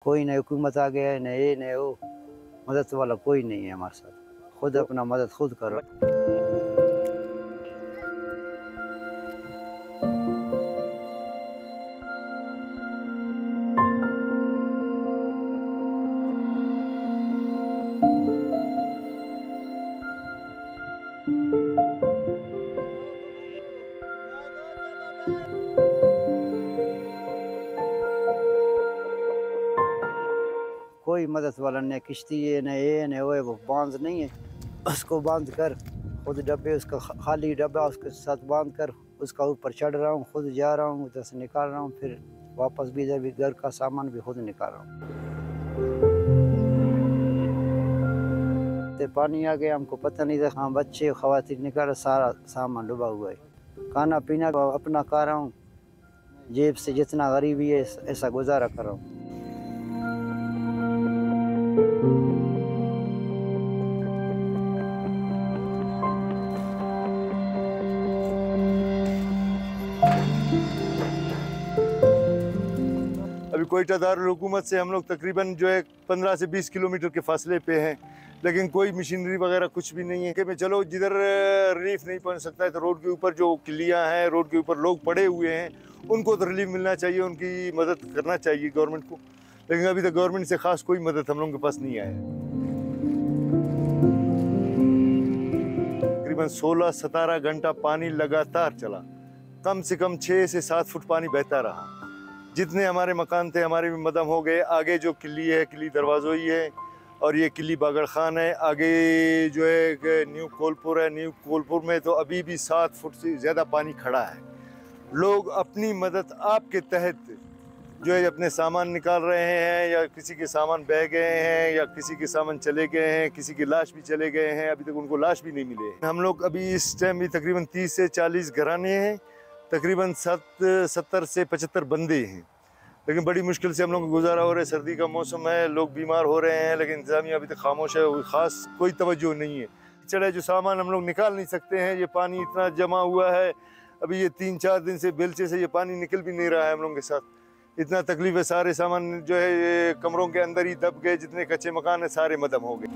कोई नहीं, हुकूमत आ गया है, न ये न वो, मदद वाला कोई नहीं है हमारे साथ। खुद अपना मदद खुद करो। कोई मदद वाला न किश्ती है, न ये न वो बांध नहीं है, उसको बांध कर खुद डब्बे, उसका खाली डब्बा उसके साथ बांध कर उसका ऊपर चढ़ रहा हूँ, खुद जा रहा हूँ, उधर से निकाल रहा हूँ, फिर वापस भी इधर भी घर का सामान भी खुद निकाल रहा हूँ। तो पानी आ गया, हमको पता नहीं था, हाँ बच्चे खवातीन निकाला, सारा सामान डूबा हुआ है। खाना पीना अपना खा रहा हूँ, जेब से जितना गरीबी है ऐसा गुजारा कर रहा हूँ। अभी कोयटा दारुल हुकूमत से हम लोग तकरीबन जो है 15 से 20 किलोमीटर के फासले पे हैं, लेकिन कोई मशीनरी वगैरह कुछ भी नहीं है कि मैं चलो जिधर रिलीफ नहीं पहुंच सकता है तो रोड के ऊपर जो किलियां हैं, रोड के ऊपर लोग पड़े हुए हैं, उनको तो रिलीफ मिलना चाहिए, उनकी मदद करना चाहिए गवर्नमेंट को। लेकिन अभी तक गवर्नमेंट से खास कोई मदद हम लोगों के पास नहीं आया है। तकरीबन 16-17 घंटा पानी लगातार चला, कम से कम 6 से 7 फुट पानी बहता रहा। जितने हमारे मकान थे हमारे भी मदम हो गए। आगे जो किली है, किली दरवाज़ोई है, और ये किली बागड़ खान है। आगे जो है न्यू कोलपुर है, न्यू कोलपुर में तो अभी भी 7 फुट से ज़्यादा पानी खड़ा है। लोग अपनी मदद आपके तहत जो है अपने सामान निकाल रहे हैं, या किसी के सामान बह गए हैं, या किसी के सामान चले गए हैं, किसी की लाश भी चले गए हैं, अभी तक उनको लाश भी नहीं मिले। हम लोग अभी इस टाइम भी तकरीबन 30 से 40 घराने हैं, तकरीबन 70 से 75 बंदे हैं, लेकिन बड़ी मुश्किल से हम लोग को गुजारा हो रहा है। सर्दी का मौसम है, लोग बीमार हो रहे हैं, लेकिन इंतजामिया अभी तक खामोश है, ख़ास कोई तवज्जो नहीं है। चढ़े जो सामान हम लोग निकाल नहीं सकते हैं, ये पानी इतना जमा हुआ है। अभी ये 3-4 दिन से बेलचे से ये पानी निकल भी नहीं रहा है हम लोगों के साथ। इतना तकलीफ है, सारे सामान जो है ये कमरों के अंदर ही दब गए, जितने कच्चे मकान है सारे मदम हो गए।